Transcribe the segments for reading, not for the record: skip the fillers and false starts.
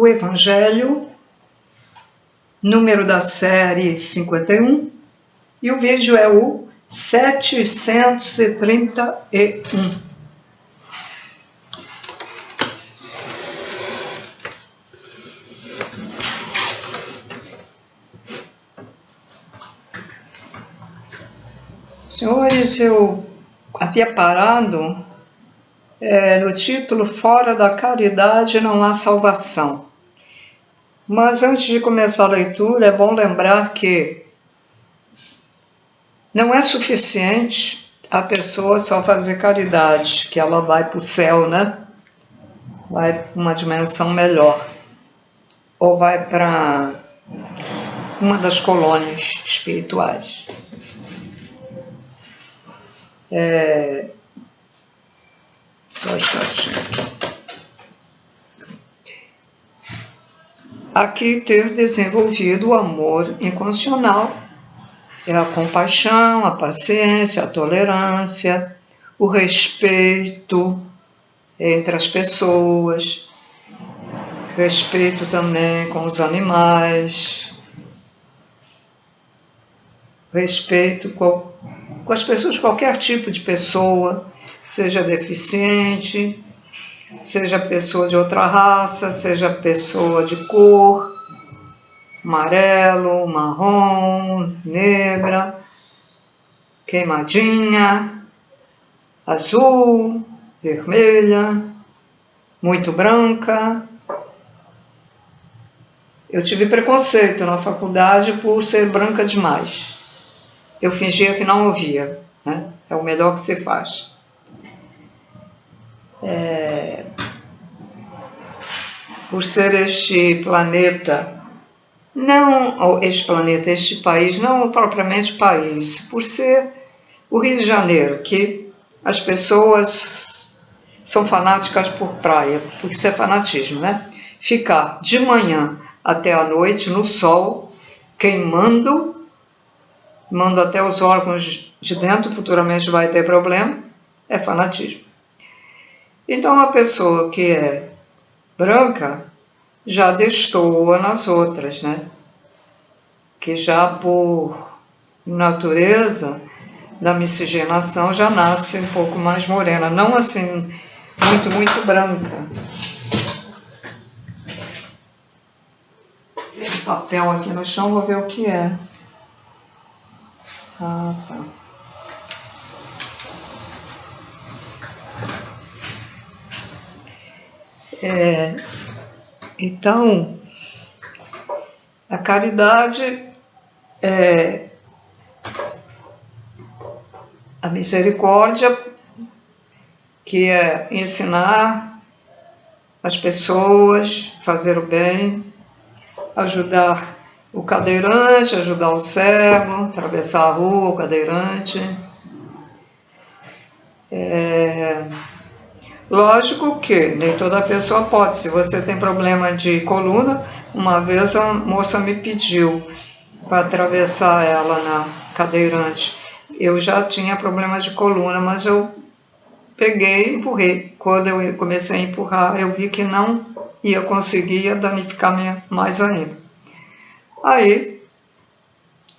o Evangelho, número da série 51, e o vídeo é o 731. Senhores, eu havia parado no título Fora da Caridade não há salvação. Mas antes de começar a leitura, é bom lembrar que não é suficiente a pessoa só fazer caridade, que ela vai para o céu, né? Vai para uma dimensão melhor. Ou vai para uma das colônias espirituais. Só um instantinho. Aqui ter desenvolvido o amor incondicional é a compaixão, a paciência, a tolerância, o respeito entre as pessoas, respeito também com os animais, respeito com as pessoas, qualquer tipo de pessoa, seja deficiente, seja pessoa de outra raça, seja pessoa de cor, amarelo, marrom, negra, queimadinha, azul, vermelha, muito branca. Eu tive preconceito na faculdade por ser branca demais. Eu fingia que não ouvia, né? É o melhor que se faz. Por ser este planeta, não este planeta, este país, não propriamente país, por ser o Rio de Janeiro, que as pessoas são fanáticas por praia, porque isso é fanatismo, né? Ficar de manhã até a noite no sol, queimando, manda até os órgãos de dentro, futuramente vai ter problema, é fanatismo. Então a pessoa que é branca já destoa nas outras, né? Que já por natureza da miscigenação já nasce um pouco mais morena, não assim muito branca. Tem papel aqui no chão, vou ver o que é. Ah, tá. Então, a caridade é a misericórdia, que é ensinar as pessoas, fazer o bem, ajudar o cadeirante, ajudar o cego, atravessar a rua, o cadeirante. Lógico que nem toda pessoa pode. Se você tem problema de coluna, uma vez a moça me pediu para atravessar ela na cadeirante. Eu já tinha problema de coluna, mas eu peguei e empurrei. Quando eu comecei a empurrar, eu vi que não ia conseguir, ia danificar mais ainda. Aí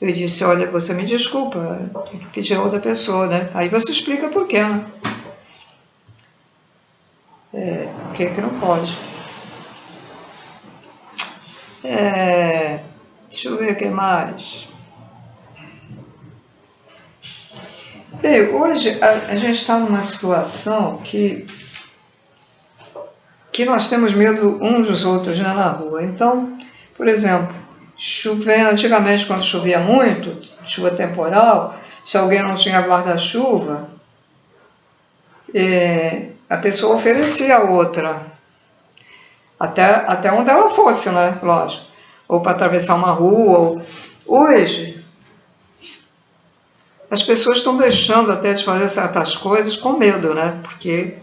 eu disse, olha, você me desculpa, tem que pedir a outra pessoa, né? Aí você explica por quê, né? Por que não pode? Deixa eu ver o que mais. Bem, hoje a gente está numa situação que nós temos medo uns dos outros, né, na rua. Então, por exemplo, antigamente quando chovia muito, chuva temporal, se alguém não tinha guarda-chuva, a pessoa oferecia a outra, até onde ela fosse, né, lógico, ou para atravessar uma rua. Hoje, as pessoas estão deixando até de fazer certas coisas com medo, né, porque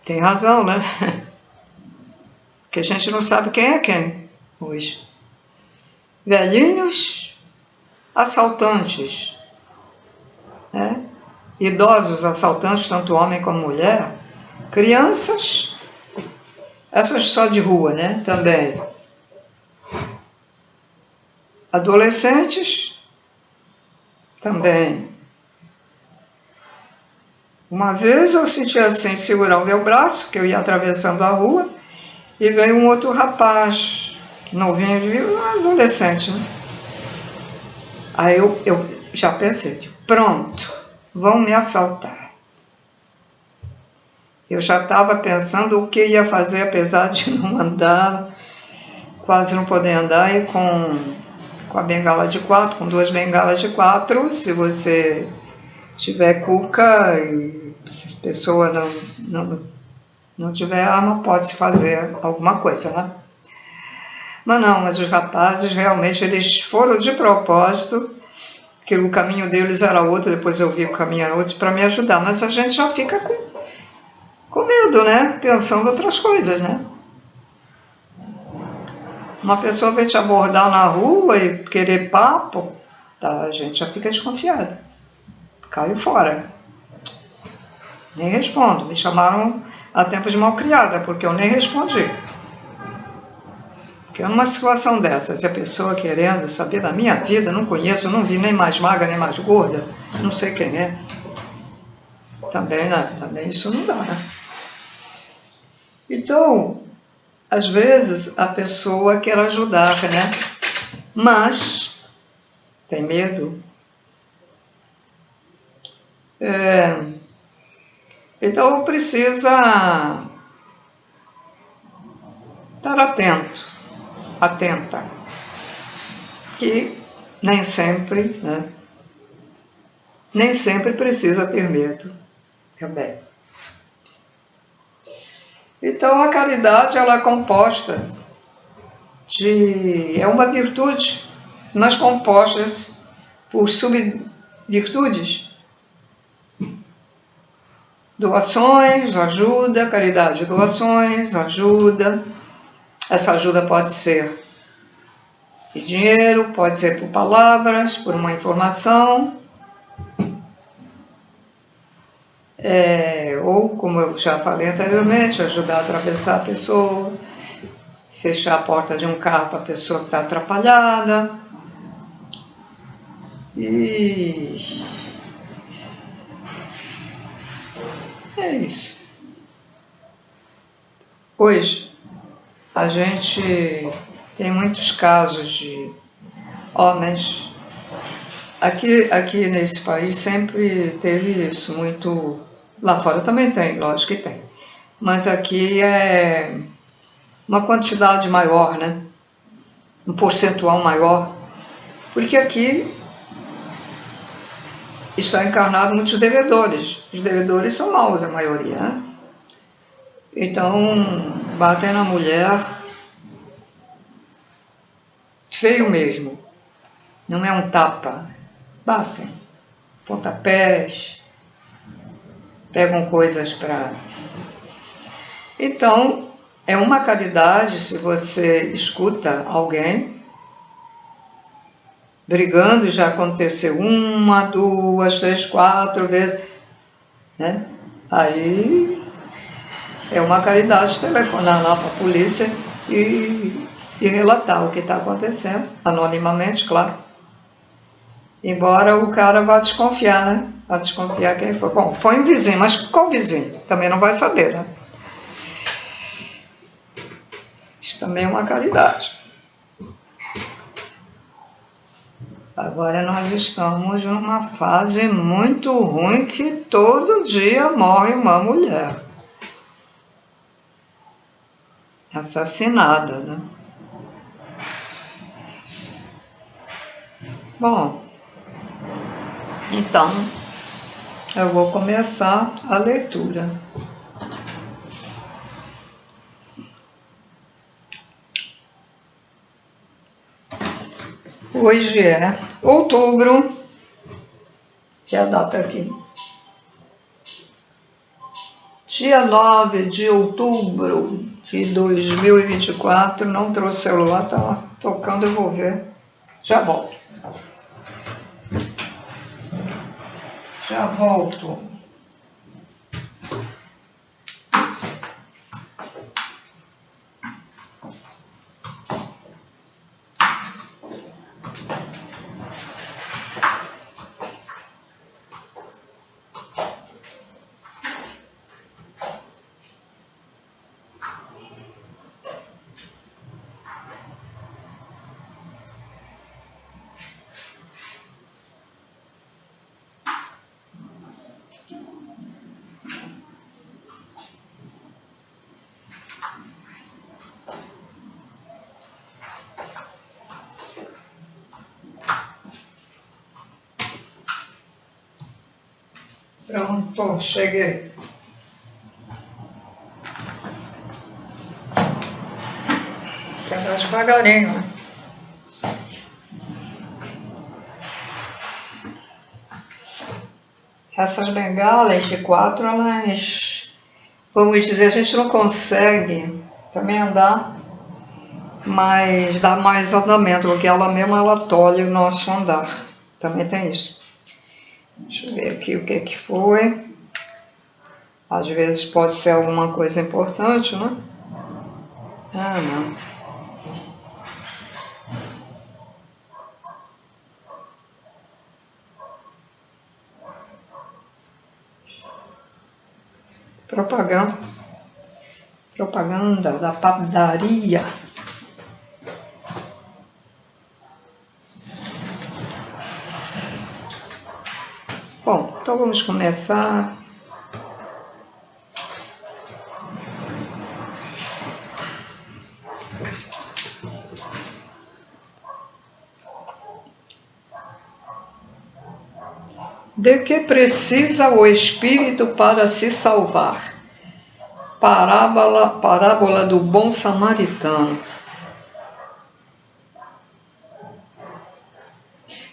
tem razão, né, porque a gente não sabe quem é quem hoje. Velhinhos assaltantes, né? Idosos assaltantes, tanto homem como mulher, crianças Essas só de rua, né? Também. Adolescentes, também. Uma vez eu senti assim, segurar o meu braço, que eu ia atravessando a rua, e veio um outro rapaz, novinho, um adolescente, né? Aí eu já pensei, pronto, vão me assaltar. Eu já estava pensando o que ia fazer, apesar de não andar, quase não poder andar, e com a bengala de 4, com 2 bengalas de 4, se você tiver cuca e se a pessoa não tiver arma, pode-se fazer alguma coisa, né? Mas os rapazes realmente eles foram de propósito, que o caminho deles era outro, depois eu vi que o caminho era outro para me ajudar, mas a gente já fica com medo, né? Pensando outras coisas, né? Uma pessoa vai te abordar na rua e querer papo, tá? A gente já fica desconfiada. Caio fora. Nem respondo. Me chamaram a tempo de malcriada, porque eu nem respondi. Porque numa situação dessa, se a pessoa querendo saber da minha vida, não conheço, não vi nem mais magra, nem mais gorda, não sei quem é. Também, né? Também isso não dá, né? Então, às vezes a pessoa quer ajudar, né? Mas tem medo. Então precisa estar atenta, que nem sempre, né? Nem sempre precisa ter medo também. Então a caridade ela é composta é uma virtude, mas composta por subvirtudes. Doações, ajuda, caridade, doações, ajuda. Essa ajuda pode ser de dinheiro, pode ser por palavras, por uma informação, ou, como eu já falei anteriormente, ajudar a atravessar a pessoa, fechar a porta de um carro para a pessoa que está atrapalhada. E é isso. Hoje, a gente tem muitos casos de homens. Aqui nesse país sempre teve isso muito. Lá fora também tem, lógico que tem. Mas aqui é uma quantidade maior, né? Um percentual maior. Porque aqui está encarnado muitos devedores. Os devedores são maus, a maioria, né? Então, batem na mulher feio mesmo. Não é um tapa. Batem. Pontapés. Pegam coisas para... Então, é uma caridade se você escuta alguém brigando, já aconteceu 1, 2, 3, 4 vezes, né? Aí é uma caridade telefonar lá para a polícia e relatar o que está acontecendo, anonimamente, claro. Embora o cara vá desconfiar, né? Vai desconfiar quem foi. Bom, foi um vizinho, mas qual vizinho? Também não vai saber, né? Isso também é uma caridade. Agora nós estamos numa fase muito ruim que todo dia morre uma mulher assassinada, né? Bom, então eu vou começar a leitura. Hoje é outubro, que é a data aqui. Dia 9 de outubro de 2024, não trouxe celular, tá tocando, eu vou ver. Já volto. Já volto. Pronto, cheguei. Quer andar devagarinho, né? Essas bengalas de 4, elas, vamos dizer, a gente não consegue também andar, mas dá mais andamento, porque ela mesma ela tolhe o nosso andar. Também tem isso. Deixa eu ver aqui o que foi. Às vezes pode ser alguma coisa importante, né? Ah, não. Propaganda da padaria. Bom, então vamos começar. De que precisa o espírito para se salvar? Parábola do bom samaritano.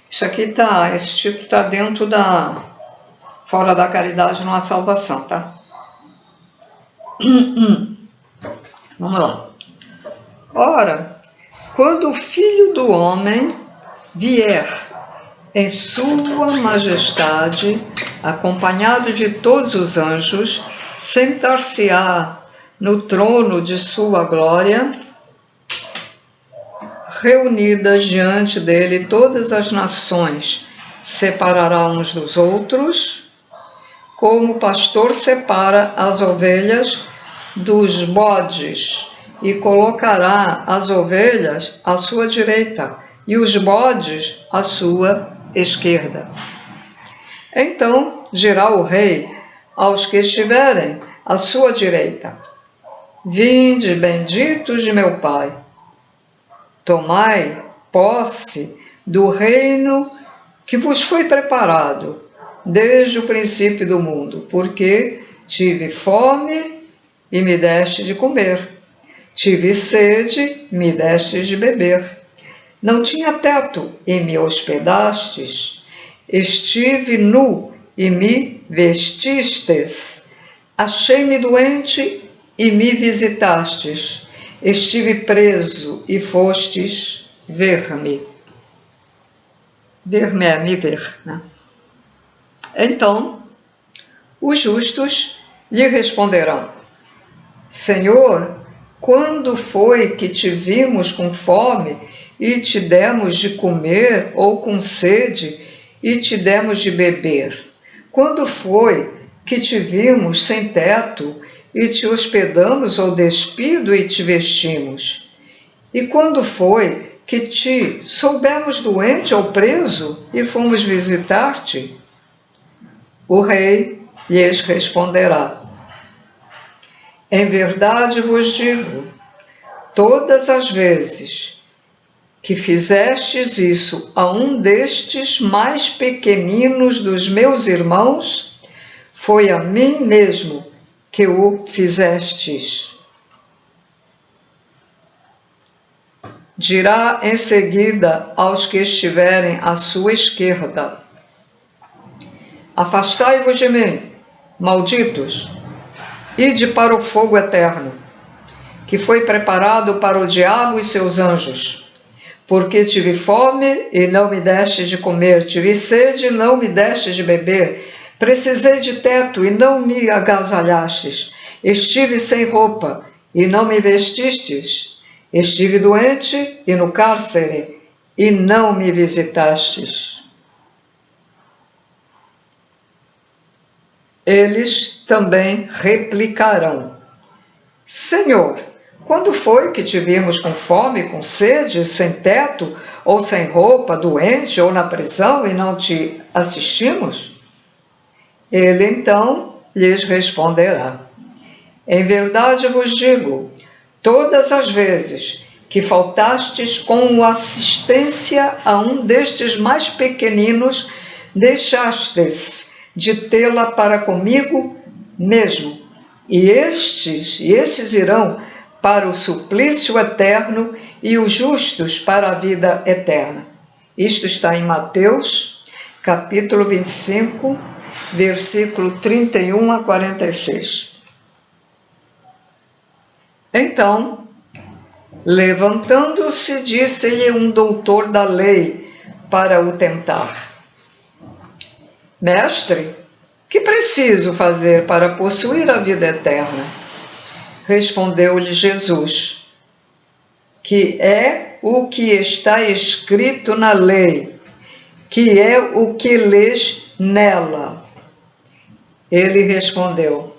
Esse título está dentro da Fora da Caridade não há salvação, tá? Vamos lá. Ora, quando o Filho do Homem vier em sua majestade, acompanhado de todos os anjos, sentar-se-á no trono de sua glória, reunidas diante dele todas as nações, separará uns dos outros, como o pastor separa as ovelhas dos bodes, e colocará as ovelhas à sua direita e os bodes à sua esquerda. Então dirá o rei aos que estiverem à sua direita: Vinde, benditos de meu Pai, tomai posse do reino que vos foi preparado desde o princípio do mundo, porque tive fome e me deste de comer, tive sede, me deste de beber, não tinha teto e me hospedastes, estive nu e me vestistes, achei-me doente e me visitastes, estive preso e fostes ver-me. Ver-me é me ver, né? Então, os justos lhe responderão: Senhor, quando foi que te vimos com fome e te demos de comer, ou com sede e te demos de beber? Quando foi que te vimos sem teto e te hospedamos, ou despido e te vestimos? E quando foi que te soubemos doente ou preso e fomos visitar-te? O rei lhes responderá: Em verdade vos digo, todas as vezes que fizestes isso a um destes mais pequeninos dos meus irmãos, foi a mim mesmo que o fizestes. Dirá em seguida aos que estiverem à sua esquerda: Afastai-vos de mim, malditos, ide para o fogo eterno, que foi preparado para o diabo e seus anjos. Porque tive fome e não me deste de comer, tive sede e não me deste de beber, precisei de teto e não me agasalhastes, estive sem roupa e não me vestistes, estive doente e no cárcere e não me visitastes. Eles também replicarão: Senhor, quando foi que te vimos com fome, com sede, sem teto, ou sem roupa, doente, ou na prisão, e não te assistimos? Ele então lhes responderá: Em verdade vos digo, todas as vezes que faltastes com assistência a um destes mais pequeninos, deixastes de tê-la para comigo mesmo, e esses irão para o suplício eterno e os justos para a vida eterna. Isto está em Mateus, capítulo 25, versículo 31 a 46. Então, levantando-se, disse-lhe um doutor da lei para o tentar: Mestre, que preciso fazer para possuir a vida eterna? Respondeu-lhe Jesus: que é o que está escrito na lei, que é o que lês nela. Ele respondeu: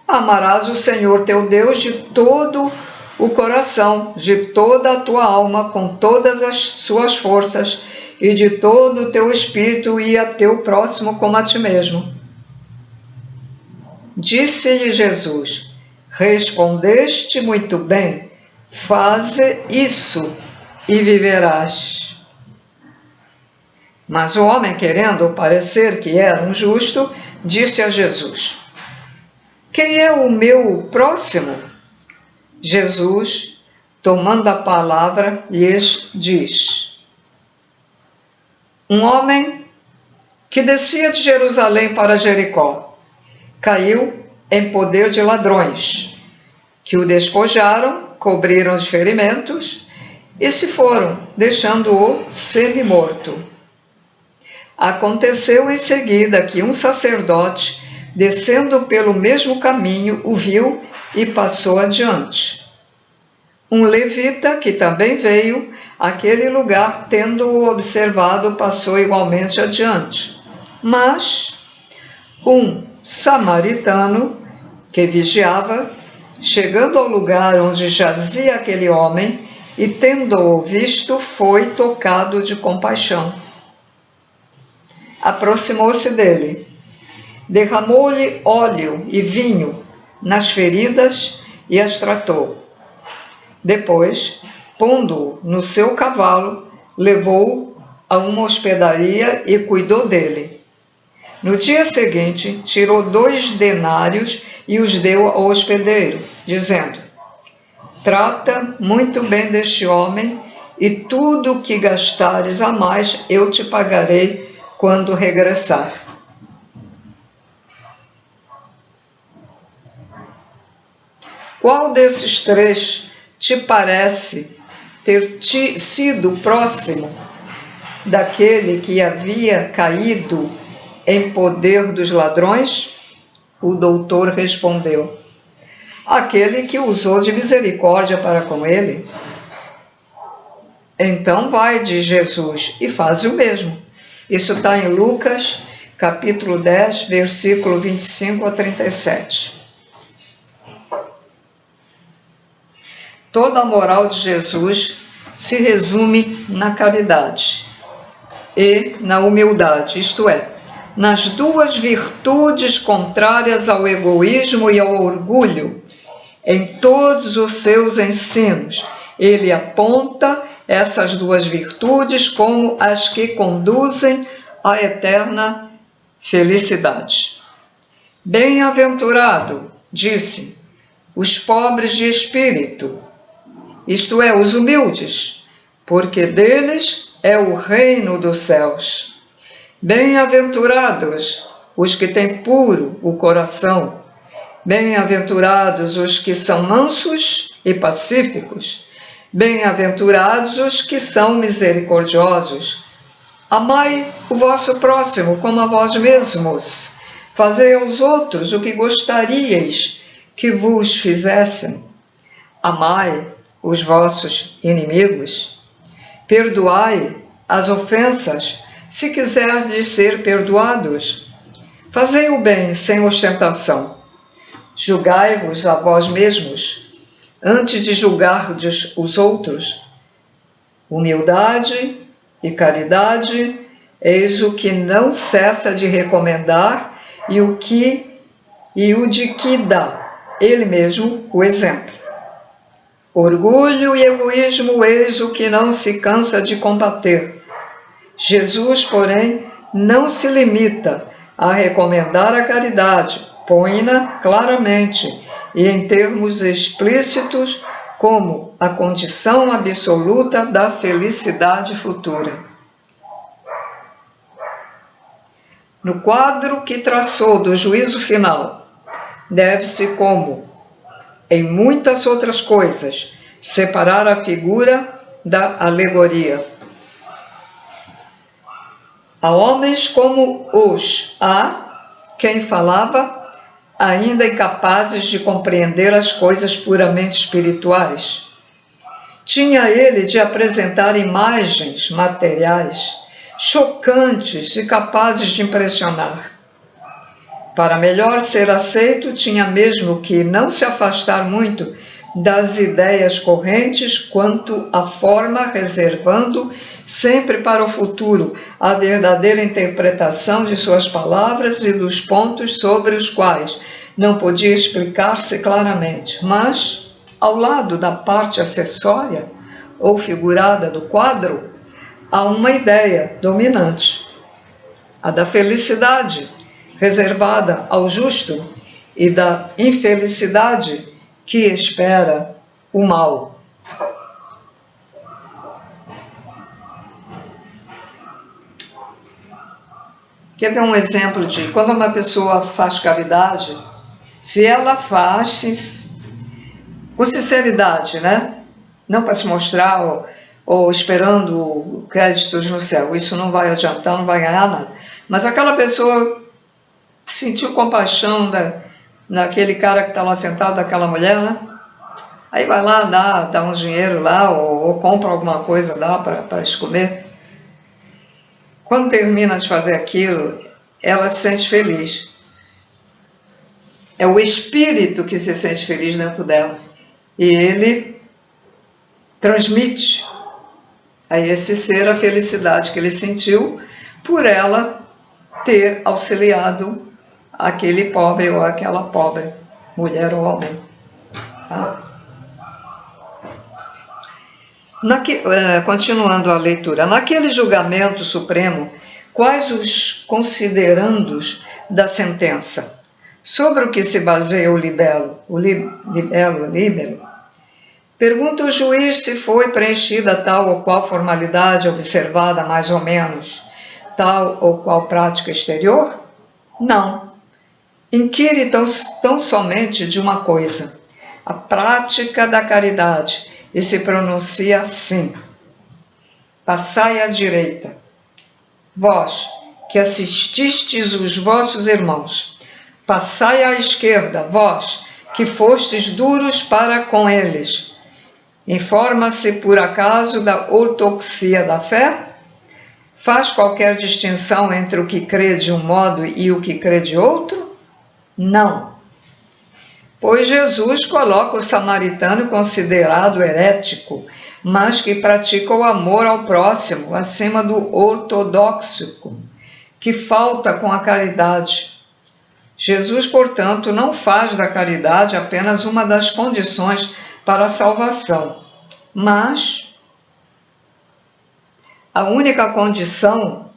amarás o Senhor teu Deus de todo o coração, de toda a tua alma, com todas as suas forças, e de todo o teu espírito, e a teu próximo como a ti mesmo. Disse-lhe Jesus: respondeste muito bem, faze isso e viverás. Mas o homem, querendo parecer que era um justo, disse a Jesus: quem é o meu próximo? Jesus, tomando a palavra, lhes diz: um homem que descia de Jerusalém para Jericó caiu em poder de ladrões, que o despojaram, cobriram os ferimentos e se foram, deixando-o semi-morto. Aconteceu em seguida que um sacerdote, descendo pelo mesmo caminho, o viu e passou adiante. Um levita, que também veio àquele lugar, tendo-o observado, passou igualmente adiante. Mas um samaritano, que vigiava, chegando ao lugar onde jazia aquele homem, e tendo-o visto, foi tocado de compaixão. Aproximou-se dele, derramou-lhe óleo e vinho nas feridas e as tratou. Depois, pondo-o no seu cavalo, levou-o a uma hospedaria e cuidou dele. No dia seguinte, tirou 2 denários e os deu ao hospedeiro, dizendo: trata muito bem deste homem, e tudo o que gastares a mais eu te pagarei quando regressar. Qual desses 3 te parece ter sido próximo daquele que havia caído em poder dos ladrões? O doutor respondeu: aquele que usou de misericórdia para com ele. Então vai, diz Jesus, e faz o mesmo. Isso está em Lucas, capítulo 10, versículo 25 a 37. Toda a moral de Jesus se resume na caridade e na humildade, isto é, nas 2 virtudes contrárias ao egoísmo e ao orgulho. Em todos os seus ensinos, ele aponta essas 2 virtudes como as que conduzem à eterna felicidade. Bem-aventurado, disse, os pobres de espírito, isto é, os humildes, porque deles é o reino dos céus. Bem-aventurados os que têm puro o coração. Bem-aventurados os que são mansos e pacíficos. Bem-aventurados os que são misericordiosos. Amai o vosso próximo como a vós mesmos. Fazei aos outros o que gostaríeis que vos fizessem. Amai os vossos inimigos. Perdoai as ofensas, se quiserdes ser perdoados. Fazei o bem sem ostentação. Julgai-vos a vós mesmos, antes de julgardes os outros. Humildade e caridade, eis o que não cessa de recomendar e o de que dá ele mesmo o exemplo. Orgulho e egoísmo, eis o que não se cansa de combater. Jesus, porém, não se limita a recomendar a caridade, põe-na claramente e em termos explícitos como a condição absoluta da felicidade futura. No quadro que traçou do juízo final, deve-se, como em muitas outras coisas, separar a figura da alegoria. Há homens como os, há quem falava ainda incapazes de compreender as coisas puramente espirituais. Tinha ele de apresentar imagens materiais chocantes e capazes de impressionar. Para melhor ser aceito, tinha mesmo que não se afastar muito das ideias correntes quanto à forma, reservando sempre para o futuro a verdadeira interpretação de suas palavras e dos pontos sobre os quais não podia explicar-se claramente. Mas, ao lado da parte acessória ou figurada do quadro, há uma ideia dominante, a da felicidade, reservada ao justo, e da infelicidade, que espera o mal. Quer ver um exemplo de quando uma pessoa faz caridade, se ela faz com sinceridade, né? Não para se mostrar ou esperando créditos no céu, isso não vai adiantar, não vai ganhar nada. Mas aquela pessoa sentiu compaixão naquele cara que está lá sentado, daquela mulher, né? Aí vai lá, dá um dinheiro lá, ou compra alguma coisa, dá para eles comer. Quando termina de fazer aquilo, ela se sente feliz. É o espírito que se sente feliz dentro dela. E ele transmite a esse ser a felicidade que ele sentiu por ela ter auxiliado aquele pobre ou aquela pobre, mulher ou homem. Tá? Continuando a leitura, naquele julgamento supremo, quais os considerandos da sentença? Sobre o que se baseia o libelo? Pergunta o juiz se foi preenchida tal ou qual formalidade, observada mais ou menos tal ou qual prática exterior? Não. Inquire tão somente de uma coisa, a prática da caridade, e se pronuncia assim: passai à direita, vós que assististes os vossos irmãos, passai à esquerda, vós que fostes duros para com eles. Informa-se por acaso da ortodoxia da fé? Faz qualquer distinção entre o que crê de um modo e o que crê de outro? Não. Pois Jesus coloca o samaritano considerado herético, mas que pratica o amor ao próximo, acima do ortodoxo, que falta com a caridade. Jesus, portanto, não faz da caridade apenas uma das condições para a salvação, mas a única condição,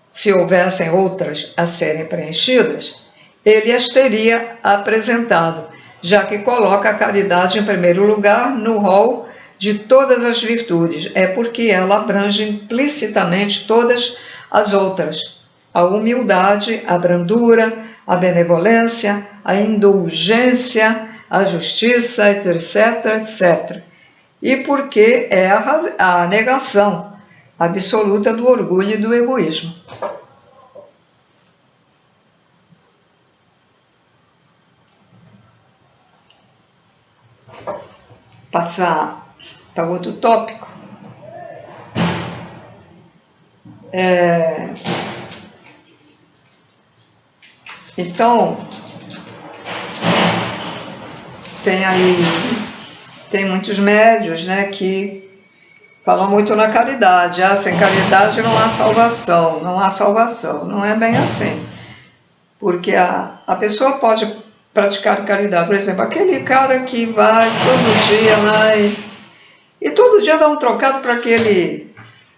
se houvessem outras a serem preenchidas, ele as teria apresentado, já que coloca a caridade em primeiro lugar no rol de todas as virtudes. É porque ela abrange implicitamente todas as outras: a humildade, a brandura, a benevolência, a indulgência, a justiça, etc., etc. E porque é a negação absoluta do orgulho e do egoísmo. Passar para outro tópico. Então, tem muitos médiuns, né, que falam muito na caridade. Sem caridade não há salvação, não há salvação. Não é bem assim. Porque a pessoa pode praticar caridade. Por exemplo, aquele cara que vai todo dia lá e todo dia dá um trocado para aquele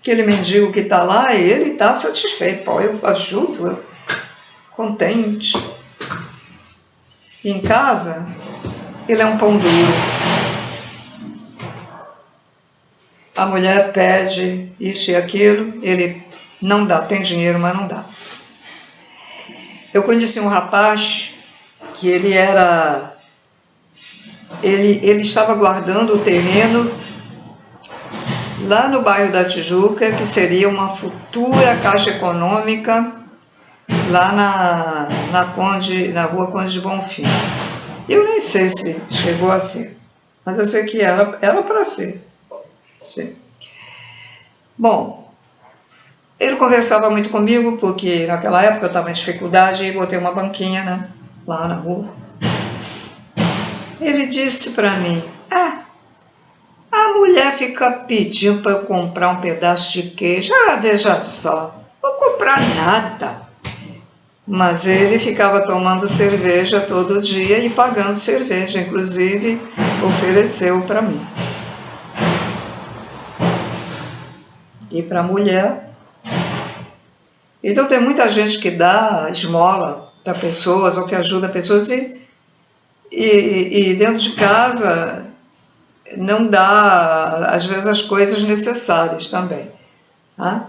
aquele mendigo que está lá, ele está satisfeito. Pô, eu ajudo, eu contente. Em casa, ele é um pão duro. A mulher pede isso e aquilo, ele não dá, tem dinheiro, mas não dá. Eu conheci um rapaz que ele estava guardando o terreno lá no bairro da Tijuca, que seria uma futura Caixa Econômica, lá na rua Conde de Bonfim. Eu nem sei se chegou a ser, mas eu sei que era para ser. Sim. Bom, ele conversava muito comigo, porque naquela época eu estava em dificuldade e botei uma banquinha, né, lá na rua. Ele disse para mim, a mulher fica pedindo para eu comprar um pedaço de queijo. Veja só, não vou comprar nada. Mas ele ficava tomando cerveja todo dia e pagando cerveja, inclusive ofereceu para mim. E para a mulher. Então tem muita gente que dá esmola para pessoas ou que ajuda pessoas e dentro de casa não dá, às vezes, as coisas necessárias também, tá?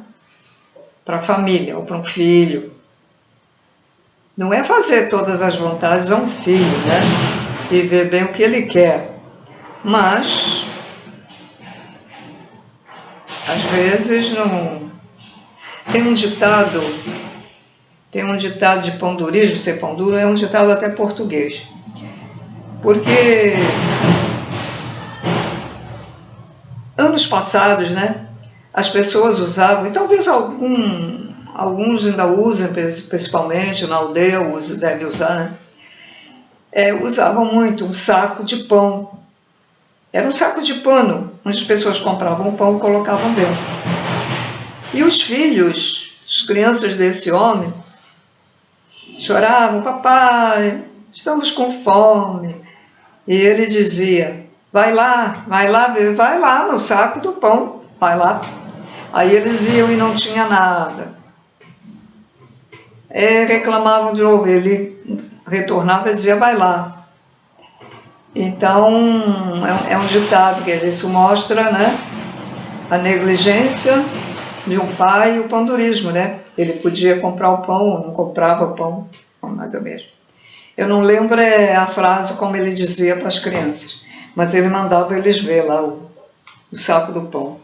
Para a família ou para um filho. Não é fazer todas as vontades a um filho, né? E ver bem o que ele quer. Mas, às vezes, não... Tem um ditado de pão durismo, ser pão duro, é um ditado até português. Porque anos passados, né, as pessoas usavam, e talvez alguns ainda usam, principalmente na aldeia, deve usar, né? Usavam muito um saco de pão. Era um saco de pano, onde as pessoas compravam o pão e colocavam dentro. E os filhos, as crianças desse homem, choravam, papai, estamos com fome. E ele dizia, vai lá no saco do pão, vai lá. Aí eles iam e não tinha nada. Reclamavam de novo, ele retornava e dizia, vai lá. Então, é um ditado, quer dizer, isso mostra, né, a negligência de um pai e o pandurismo, né? Ele podia comprar o pão ou não comprava o pão, mais ou menos. Eu não lembro a frase como ele dizia para as crianças, mas ele mandava eles ver lá o saco do pão.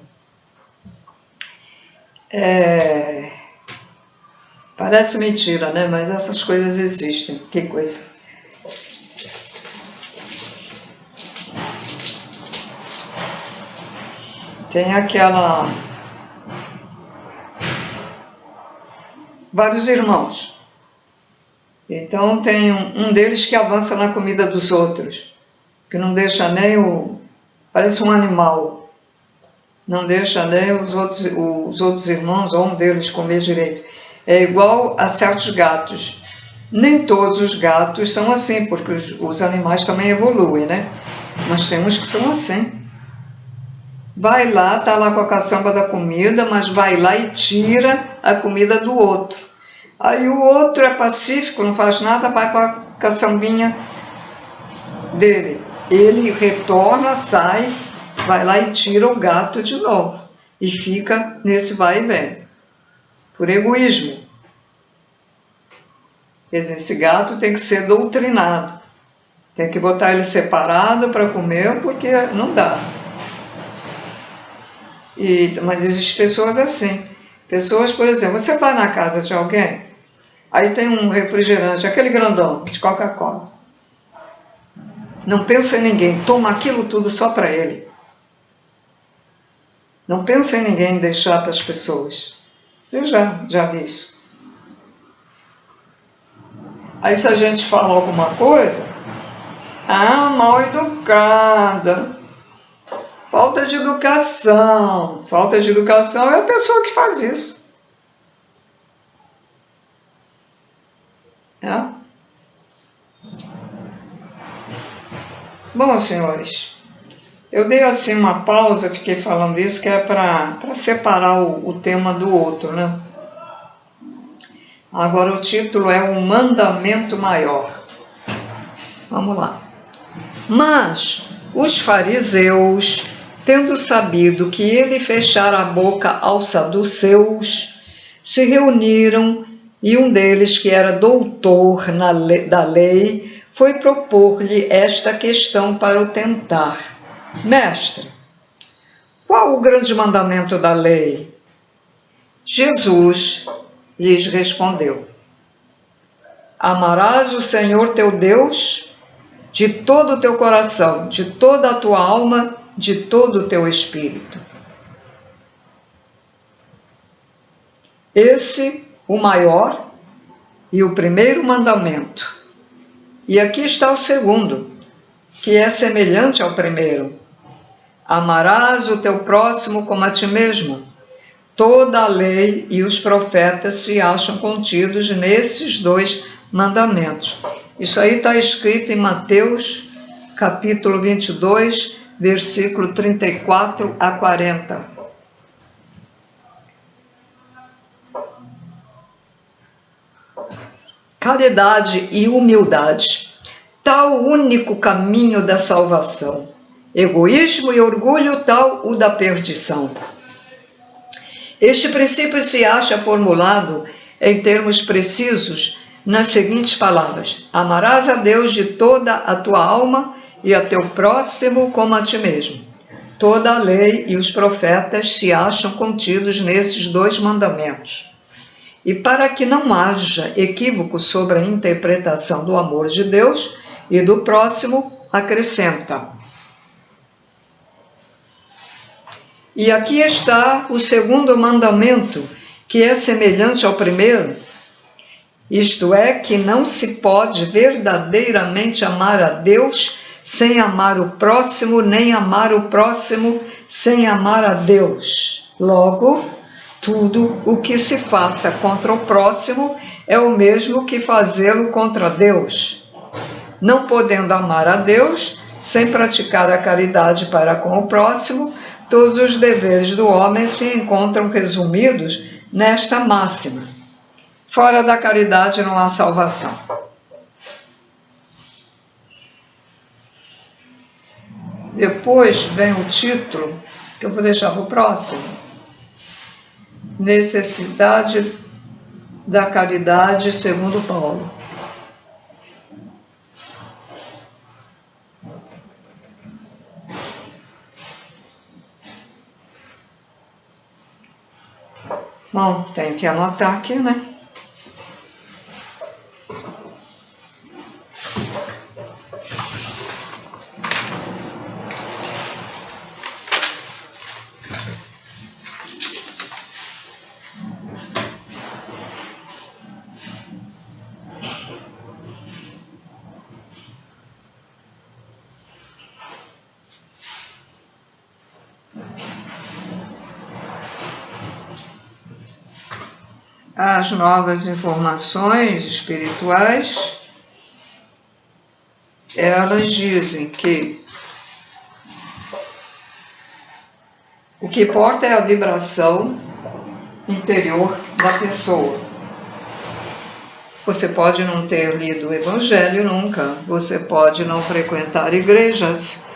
Parece mentira, né? Mas essas coisas existem. Que coisa. Tem vários irmãos. Então tem um deles que avança na comida dos outros, que não deixa nem parece um animal, não deixa nem os outros irmãos, ou um deles, comer direito. É igual a certos gatos. Nem todos os gatos são assim, porque os animais também evoluem, né? Mas tem uns que são assim. Vai lá, tá lá com a caçamba da comida, mas vai lá e tira a comida do outro. Aí o outro é pacífico, não faz nada, vai com a caçambinha dele. Ele retorna, sai, vai lá e tira o gato de novo. E fica nesse vai e vem. Por egoísmo. Quer dizer, esse gato tem que ser doutrinado. Tem que botar ele separado para comer, porque não dá. Mas existem pessoas assim. Pessoas, por exemplo, você vai na casa de alguém, aí tem um refrigerante, aquele grandão, de Coca-Cola. Não pensa em ninguém, toma aquilo tudo só para ele. Não pensa em ninguém deixar para as pessoas. Eu já vi isso. Aí se a gente fala alguma coisa, mal educada. Falta de educação. Falta de educação é a pessoa que faz isso. Bom, senhores, Eu dei assim uma pausa, fiquei falando isso, que é para separar o tema do outro, né? Agora o título é O Mandamento Maior. Vamos lá. Mas os fariseus, tendo sabido que ele fechara a boca aos saduceus, se reuniram, e um deles, que era doutor da lei, foi propor-lhe esta questão para o tentar. Mestre, qual o grande mandamento da lei? Jesus lhes respondeu: amarás o Senhor teu Deus de todo o teu coração, de toda a tua alma, de todo o teu espírito. Esse, o maior e o primeiro mandamento. E aqui está o segundo, que é semelhante ao primeiro. Amarás o teu próximo como a ti mesmo. Toda a lei e os profetas se acham contidos nesses dois mandamentos. Isso aí está escrito em Mateus, capítulo 22, versículo 34 a 40. Caridade e humildade, tal o único caminho da salvação. Egoísmo e orgulho, tal o da perdição. Este princípio se acha formulado em termos precisos nas seguintes palavras: amarás a Deus de toda a tua alma e a teu próximo como a ti mesmo. Toda a lei e os profetas se acham contidos nesses dois mandamentos. E para que não haja equívoco sobre a interpretação do amor de Deus e do próximo, acrescenta: e aqui está o segundo mandamento, que é semelhante ao primeiro, isto é, que não se pode verdadeiramente amar a Deus sem amar o próximo, nem amar o próximo sem amar a Deus. Logo, tudo o que se faça contra o próximo é o mesmo que fazê-lo contra Deus. Não podendo amar a Deus sem praticar a caridade para com o próximo, todos os deveres do homem se encontram resumidos nesta máxima: fora da caridade não há salvação. Depois vem o título, que eu vou deixar para o próximo: Necessidade da caridade segundo Paulo. Bom, tenho que anotar aqui, né? As novas informações espirituais, elas dizem que o que importa é a vibração interior da pessoa. Você pode não ter lido o Evangelho nunca, você pode não frequentar igrejas,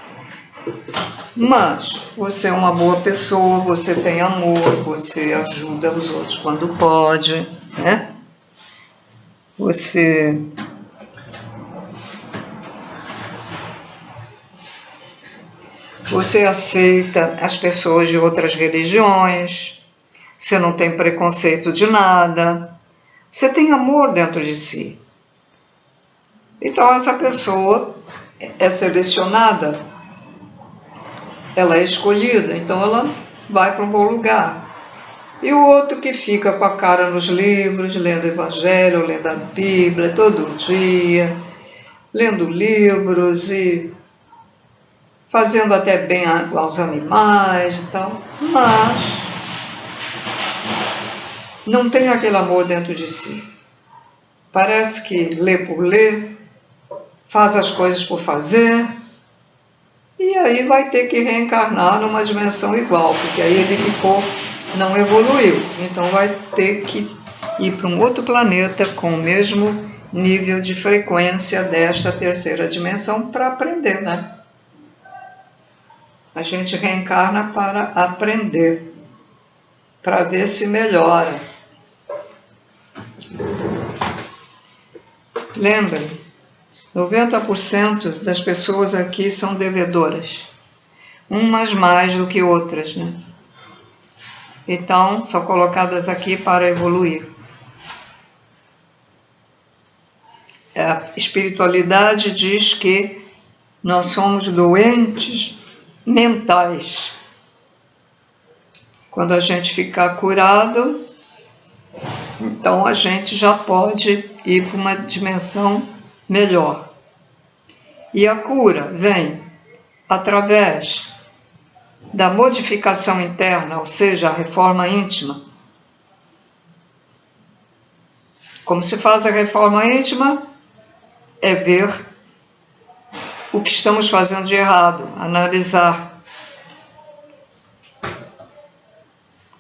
mas você é uma boa pessoa, você tem amor, você ajuda os outros quando pode, né? Você aceita as pessoas de outras religiões, você não tem preconceito de nada, você tem amor dentro de si. Então essa pessoa é selecionada, ela é escolhida, então ela vai para um bom lugar. E o outro que fica com a cara nos livros, lendo o Evangelho, lendo a Bíblia todo dia, lendo livros e fazendo até bem aos animais e tal, mas não tem aquele amor dentro de si. Parece que lê por ler, faz as coisas por fazer, e aí vai ter que reencarnar numa dimensão igual, porque aí ele não evoluiu, então vai ter que ir para um outro planeta com o mesmo nível de frequência desta terceira dimensão para aprender, né? A gente reencarna para aprender, para ver se melhora. Lembrem, 90% das pessoas aqui são devedoras, umas mais do que outras, né? Então, são colocadas aqui para evoluir. A espiritualidade diz que nós somos doentes mentais. Quando a gente ficar curado, então a gente já pode ir para uma dimensão melhor. E a cura vem através da modificação interna, ou seja, a reforma íntima. Como se faz a reforma íntima? É ver o que estamos fazendo de errado, analisar.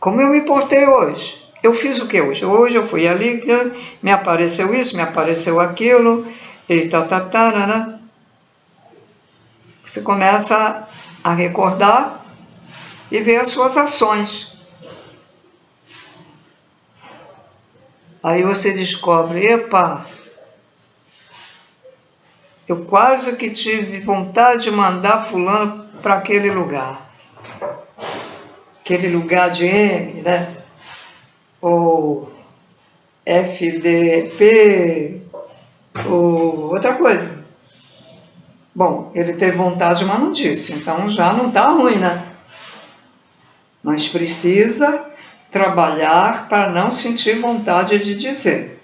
Como eu me portei hoje? Eu fiz o que hoje? Hoje eu fui ali, me apareceu isso, me apareceu aquilo, e né? Você começa a recordar e ver as suas ações. Aí você descobre, epa, eu quase que tive vontade de mandar fulano para aquele lugar. Aquele lugar de M, né? Ou FDP, ou outra coisa. Bom, ele teve vontade, mas não disse, então já não está ruim, né? Mas precisa trabalhar para não sentir vontade de dizer.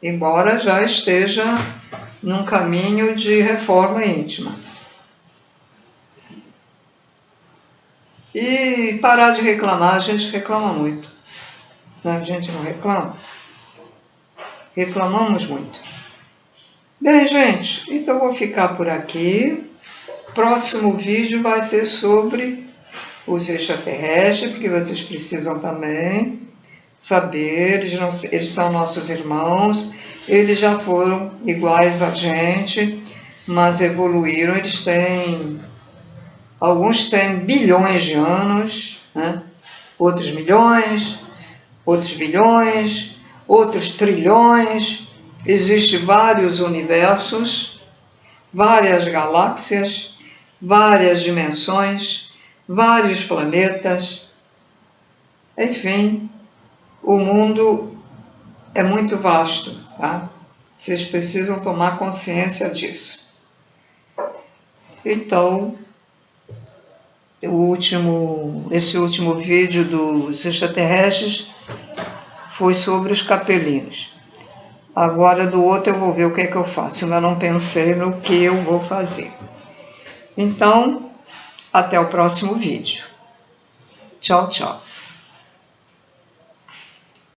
Embora já esteja num caminho de reforma íntima. E parar de reclamar, a gente reclama muito. A gente não reclama? Reclamamos muito. Bem, gente, então eu vou ficar por aqui. Próximo vídeo vai ser sobre os extraterrestres, porque vocês precisam também saber, eles são nossos irmãos, eles já foram iguais a gente, mas evoluíram, alguns têm bilhões de anos, né? Outros milhões, outros bilhões, outros trilhões, existem vários universos, várias galáxias, várias dimensões, vários planetas, enfim, o mundo é muito vasto, tá? Vocês precisam tomar consciência disso. Então, esse último vídeo dos extraterrestres foi sobre os capelinos. Agora do outro eu vou ver o que é que eu faço. Ainda não pensei no que eu vou fazer. Então, até o próximo vídeo. Tchau, tchau.